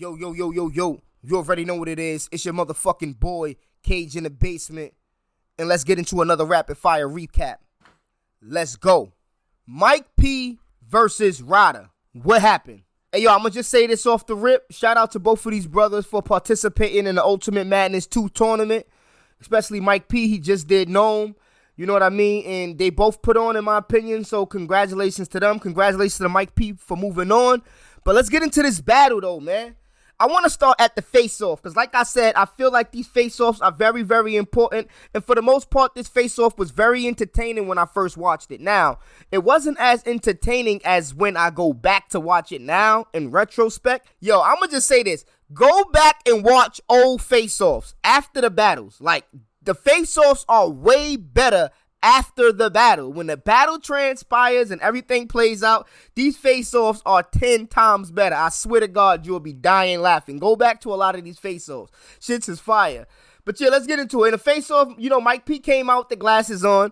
Yo. You already know what it is. It's your motherfucking boy, Cage in the Basement. And let's get into another rapid fire recap. Let's go. Mike P versus Ryda. What happened? Hey, yo, I'm going to just say this off the rip. Shout out to both of these brothers for participating in the Ultimate Madness 2 tournament. Especially Mike P. He just did Gnome. You know what I mean? And they both put on, in my opinion. So congratulations to them. Congratulations to Mike P for moving on. But let's get into this battle, though, man. I want to start at the face-off because, like I said, I feel like these face-offs are very, very important. And for the most part, this face-off was very entertaining when I first watched it. Now, it wasn't as entertaining as when I go back to watch it now in retrospect. Yo, I'm going to just say this. Go back and watch old face-offs after the battles. Like, the face-offs are way better after the battle. When the battle transpires and everything plays out, these face-offs are 10 times better. I swear to God, you'll be dying laughing. Go back to a lot of these face-offs. Shits is fire. But yeah, let's get into it. In a face-off, you know, Mike P came out with the glasses on.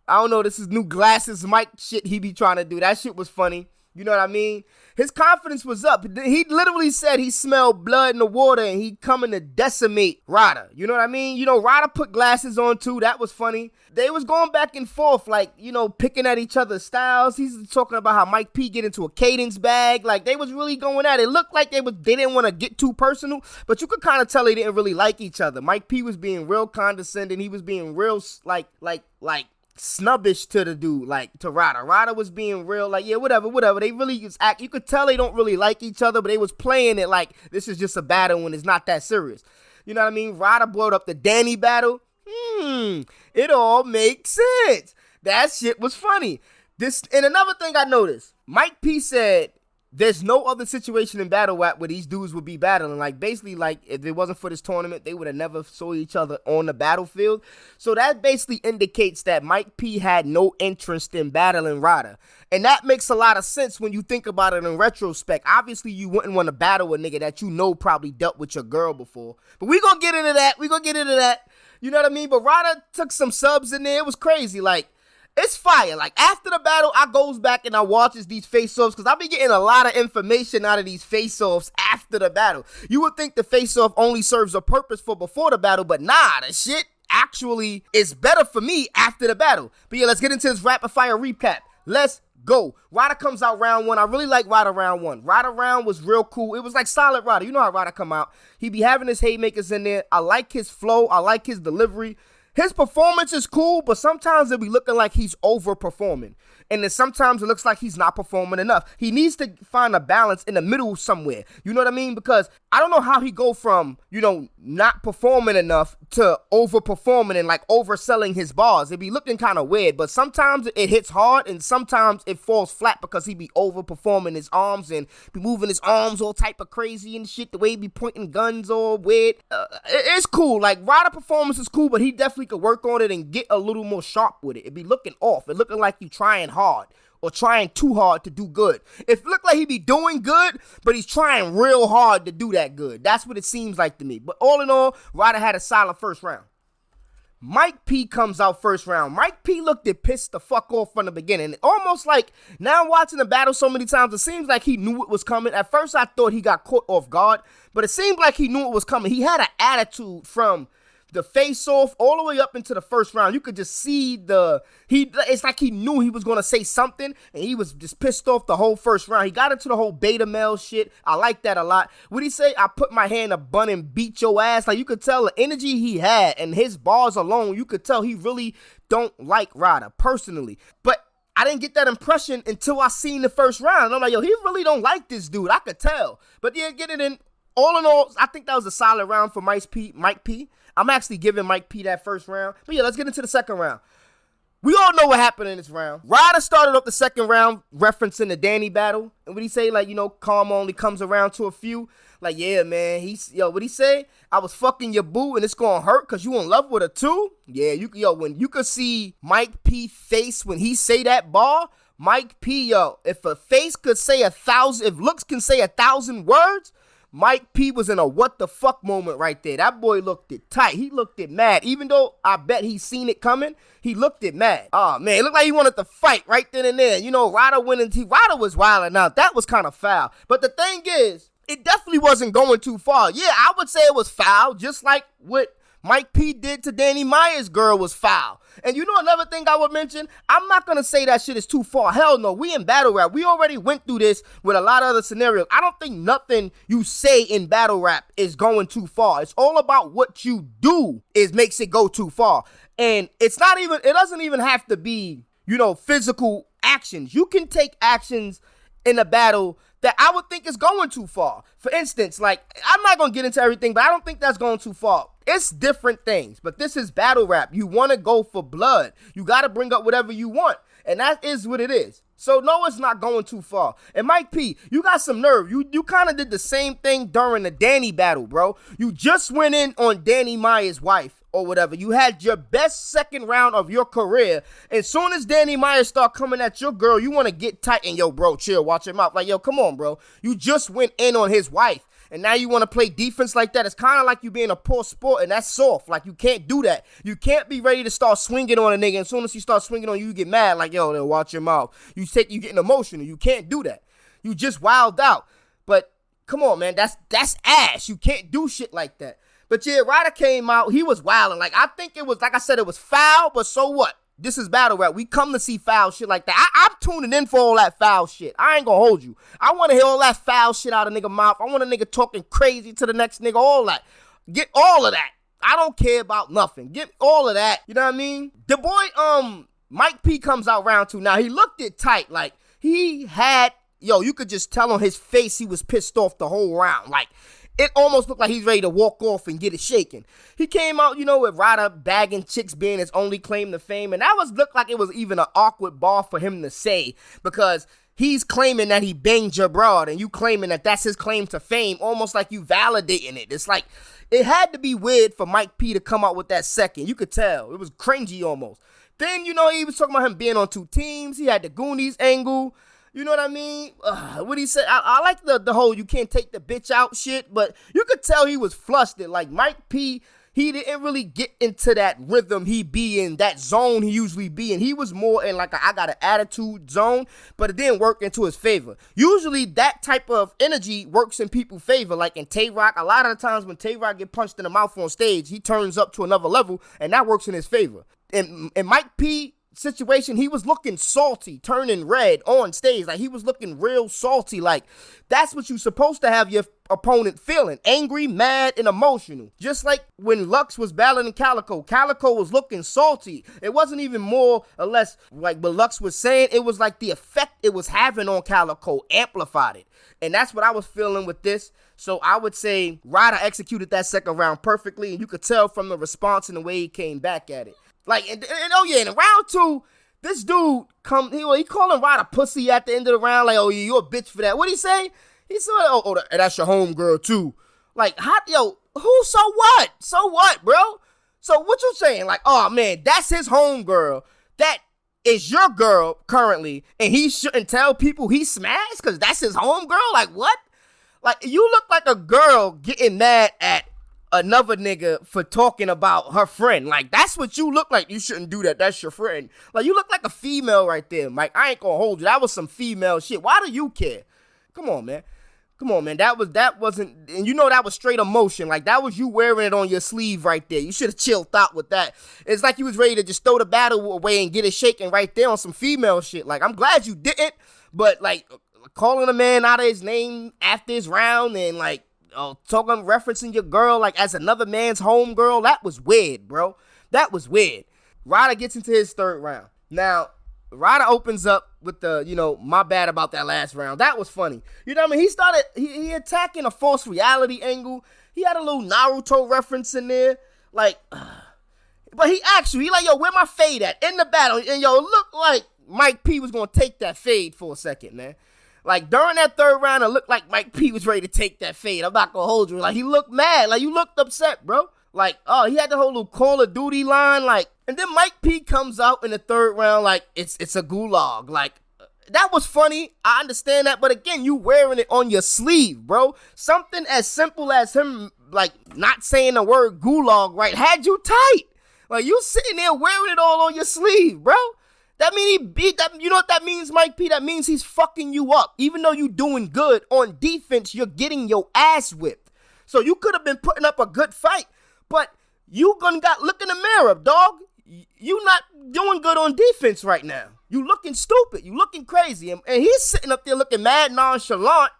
I don't know, this is new glasses Mike shit he be trying to do. That shit was funny. You know what I mean? His confidence was up. He literally said he smelled blood in the water and he coming to decimate Ryda. You know what I mean? You know, Ryda put glasses on too. That was funny. They was going back and forth, like, you know, picking at each other's styles. He's talking about how Mike P get into a cadence bag. Like, they was really going at it. It looked like they didn't want to get too personal, but you could kind of tell they didn't really like each other. Mike P was being real condescending. He was being real, like snubbish to the dude, like to Ryda. Ryda was being real, like, yeah, whatever. They really just act. You could tell they don't really like each other, but they was playing it like this is just a battle when it's not that serious. You know what I mean? Ryda brought up the Danny battle. It all makes sense. That shit was funny. And another thing I noticed, Mike P said there's no other situation in battle rap where these dudes would be battling. Like, basically, like, if it wasn't for this tournament, they would have never saw each other on the battlefield. So that basically indicates that Mike P had no interest in battling Ryda. And that makes a lot of sense when you think about it in retrospect. Obviously, you wouldn't want to battle a nigga that you know probably dealt with your girl before. But we gonna get into that. You know what I mean? But Ryda took some subs in there. It was crazy. Like, it's fire. Like, after the battle, I goes back and I watches these face-offs because I be getting a lot of information out of these face-offs after the battle. You would think the face-off only serves a purpose for before the battle, but nah, the shit actually is better for me after the battle. But yeah, let's get into this rapid-fire recap. Let's go. Ryda comes out round one. I really like Ryda round one. Ryda round was real cool. It was like solid Ryda. You know how Ryda come out. He be having his haymakers in there. I like his flow. I like his delivery. His performance is cool, but sometimes it be looking like he's overperforming. And then sometimes it looks like he's not performing enough. He needs to find a balance in the middle somewhere. You know what I mean? Because I don't know how he go from, you know, not performing enough to overperforming and like overselling his bars. It be looking kind of weird, but sometimes it hits hard and sometimes it falls flat because he be overperforming his arms and be moving his arms all type of crazy and shit. The way he be pointing guns all weird. It's cool. Like, Ryda performance is cool, but he definitely could work on it and get a little more sharp with it. It be looking off. It looking like you trying hard or trying too hard to do good. It looked like he be doing good, but he's trying real hard to do that good. That's what it seems like to me. But all in all, Ryda had a solid first round. Mike P comes out first round. Mike P looked it pissed the fuck off from the beginning. Almost like, now watching the battle so many times, it seems like he knew it was coming. At first, I thought he got caught off guard, but it seemed like he knew it was coming. He had an attitude from the face-off all the way up into the first round. You could just see it's like he knew he was going to say something, and he was just pissed off the whole first round. He got into the whole beta male shit. I like that a lot. What'd he say? I put my hand in a bun and beat your ass. Like, you could tell the energy he had, and his bars alone, you could tell he really don't like Ryda, personally. But I didn't get that impression until I seen the first round. And I'm like, yo, he really don't like this dude. I could tell. But yeah, get it in. All in all, I think that was a solid round for Mike P. I'm actually giving Mike P that first round. But yeah, let's get into the second round. We all know what happened in this round. Ryda started up the second round referencing the Danny battle. And what he say? Like, you know, karma only comes around to a few. Like, yeah, man. What he say? I was fucking your boo and it's gonna hurt because you in love with her too? Yeah, when you could see Mike P face when he say that bar, Mike P, if a face could say 1,000, if looks can say 1,000 words, Mike P was in a what the fuck moment right there. That boy looked it tight. He looked it mad. Even though I bet he seen it coming, he looked it mad. Oh, man, it looked like he wanted to fight right then and there. You know, Ryda went into, Ryda was wilding out. That was kind of foul. But the thing is, it definitely wasn't going too far. Yeah, I would say it was foul, just like what Mike P did to Danny Myers' girl was foul. And you know another thing I would mention? I'm not going to say that shit is too far. Hell no, we in battle rap. We already went through this with a lot of other scenarios. I don't think nothing you say in battle rap is going too far. It's all about what you do makes it go too far. And it doesn't even have to be, physical actions. You can take actions in a battle that I would think is going too far. For instance, like, I'm not going to get into everything, but I don't think that's going too far. It's different things, but this is battle rap. You want to go for blood. You got to bring up whatever you want, and that is what it is. So, no, it's not going too far. And Mike P, you got some nerve. You kind of did the same thing during the Danny battle, bro. You just went in on Danny Myers' wife or whatever. You had your best second round of your career. As soon as Danny Myers start coming at your girl, you want to get tight and, yo, bro, chill, watch your mouth. Like, yo, come on, bro. You just went in on his wife. And now you want to play defense like that. It's kind of like you being a poor sport, and that's soft. Like, you can't do that. You can't be ready to start swinging on a nigga. As soon as he starts swinging on you, you get mad. Like, yo, watch your mouth. You getting emotional. You can't do that. You just wild out. But come on, man. That's ass. You can't do shit like that. But yeah, Ryda came out. He was wilding. Like, I think it was, like I said, it was foul, but so what? This is battle rap. We come to see foul shit like that. I'm tuning in for all that foul shit. I ain't gonna hold you. I want to hear all that foul shit out of nigga mouth. I want a nigga talking crazy to the next nigga, all that. Get all of that. I don't care about nothing. Get all of that. You know what I mean? The boy, Mike P comes out round 2. Now, he looked it tight. Like, he had, you could just tell on his face he was pissed off the whole round. Like, it almost looked like he's ready to walk off and get it shaken. He came out, with Ryda bagging chicks being his only claim to fame. And that looked like it was even an awkward bar for him to say, because he's claiming that he banged your broad and you claiming that that's his claim to fame, almost like you validating it. It's like, it had to be weird for Mike P to come out with that second. You could tell. It was cringy almost. Then, he was talking about him being on 2 teams. He had the Goonies angle. You know what I mean? What he said, I like the whole you can't take the bitch out shit, but you could tell he was flustered. Like, Mike P, he didn't really get into that rhythm he be in, that zone he usually be in. He was more in like I got an attitude zone, but it didn't work into his favor. Usually that type of energy works in people's favor. Like in Tay-Rock, a lot of the times when Tay-Rock get punched in the mouth on stage, he turns up to another level, and that works in his favor. And Mike P situation, he was looking salty, turning red on stage. Like, he was looking real salty. Like, that's what you're supposed to have your opponent feeling. Angry, mad, and emotional. Just like when Lux was battling Calico. Calico was looking salty. It wasn't even more or less like what Lux was saying. It was like the effect it was having on Calico amplified it. And that's what I was feeling with this. So I would say Ryda executed that second round perfectly. And you could tell from the response and the way he came back at it. Like, and oh yeah, in round 2, this dude he calling Ryda pussy at the end of the round. Like, oh yeah, you a bitch for that. What'd he say? He said, that's your homegirl too. Like, so what? So what, bro? So what you saying? Like, oh man, that's his homegirl. That is your girl currently, and he shouldn't tell people he smashed because that's his homegirl? Like, what? Like, you look like a girl getting mad at another nigga for talking about her friend. Like, that's what you look like. You shouldn't do that. That's your friend. Like, you look like a female right there, Mike. I ain't gonna hold you. That was some female shit. Why do you care? Come on, man. That wasn't, and that was straight emotion. Like, that was you wearing it on your sleeve right there. You should have chilled out with that. It's like you was ready to just throw the battle away and get it shaken right there on some female shit. Like, I'm glad you didn't, but like, calling a man out of his name after his round and like, referencing your girl like as another man's home girl, that was weird, bro. That was weird. Ryda gets into his third round. Now, Ryda opens up with the, my bad about that last round. That was funny. You know what I mean? He started, he attacking a false reality angle. He had a little Naruto reference in there. Like, but he like, yo, where my fade at? In the battle. And yo, it looked like Mike P was going to take that fade for a second, man. Like, during that third round, it looked like Mike P was ready to take that fade. I'm not going to hold you. Like, he looked mad. Like, you looked upset, bro. Like, he had the whole little Call of Duty line. Like, and then Mike P comes out in the third round like, it's a gulag. Like, that was funny. I understand that. But again, you wearing it on your sleeve, bro. Something as simple as him, like, not saying the word gulag right had you tight. Like, you sitting there wearing it all on your sleeve, bro. That mean he beat that. You know what that means, Mike P? That means he's fucking you up. Even though you doing good on defense, you're getting your ass whipped. So you could have been putting up a good fight, but you gonna look in the mirror, dog. You not doing good on defense right now. You looking stupid. You looking crazy. And he's sitting up there looking mad nonchalant,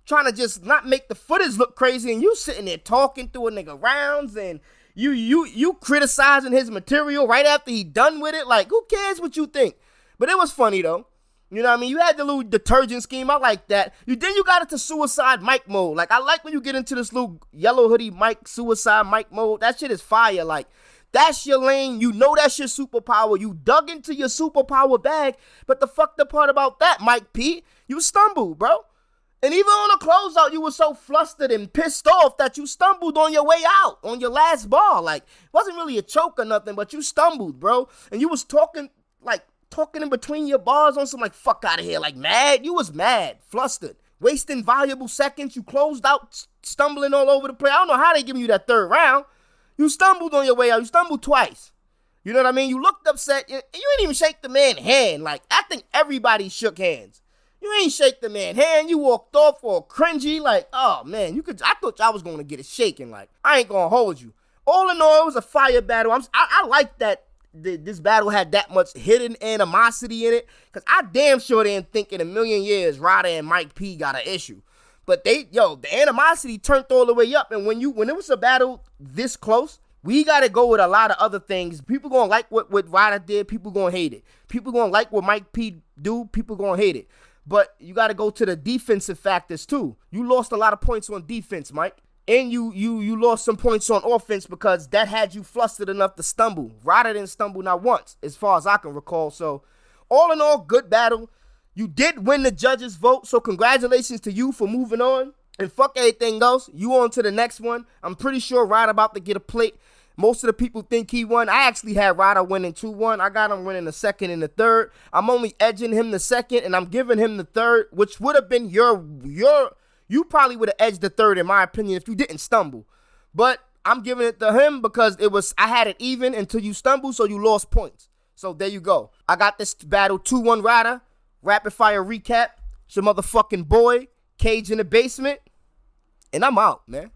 trying to just not make the footage look crazy. And you sitting there talking through a nigga rounds and you criticizing his material right after he done with it. Like, who cares what you think? But it was funny, though. You know what I mean? You had the little detergent scheme. I like that. Then you got into suicide Mike mode. Like, I like when you get into this little yellow hoodie Mike, suicide Mike mode. That shit is fire. Like, that's your lane. You know that's your superpower. You dug into your superpower bag. But the fucked up part about that, Mike P, you stumbled, bro. And even on the closeout, you were so flustered and pissed off that you stumbled on your way out, on your last ball. Like, it wasn't really a choke or nothing, but you stumbled, bro. And you was talking in between your bars on some, like, fuck out of here, like, mad. You was mad, flustered, wasting valuable seconds. You closed out, stumbling all over the place. I don't know how they giving you that third round. You stumbled on your way out. You stumbled twice. You know what I mean? You looked upset, and you didn't even shake the man's hand. Like, I think everybody shook hands. You ain't shake the man's hand. You walked off all cringy. Like, oh, man, I thought y'all was going to get it shaken. Like, I ain't going to hold you. All in all, it was a fire battle. I like that this battle had that much hidden animosity in it, because I damn sure didn't think in a million years Ryda and Mike P got an issue. But the animosity turned all the way up. And when it was a battle this close, we got to go with a lot of other things. People going to like what Ryda did. People going to hate it. People going to like what Mike P do. People going to hate it. But you got to go to the defensive factors too. You lost a lot of points on defense, Mike. And you lost some points on offense because that had you flustered enough to stumble. Ryda didn't stumble not once, as far as I can recall. So, all in all, good battle. You did win the judges' vote, so congratulations to you for moving on. And fuck everything else. You on to the next one. I'm pretty sure Ryda about to get a plate. Most of the people think he won. I actually had Ryda winning 2-1. I got him winning the second and the third. I'm only edging him the second, and I'm giving him the third, which would have been you probably would have edged the third, in my opinion, if you didn't stumble. But I'm giving it to him because I had it even until you stumbled, so you lost points. So there you go. I got this battle 2-1 Ryda. Rapid fire recap. It's your motherfucking boy, Cage in the Basement. And I'm out, man.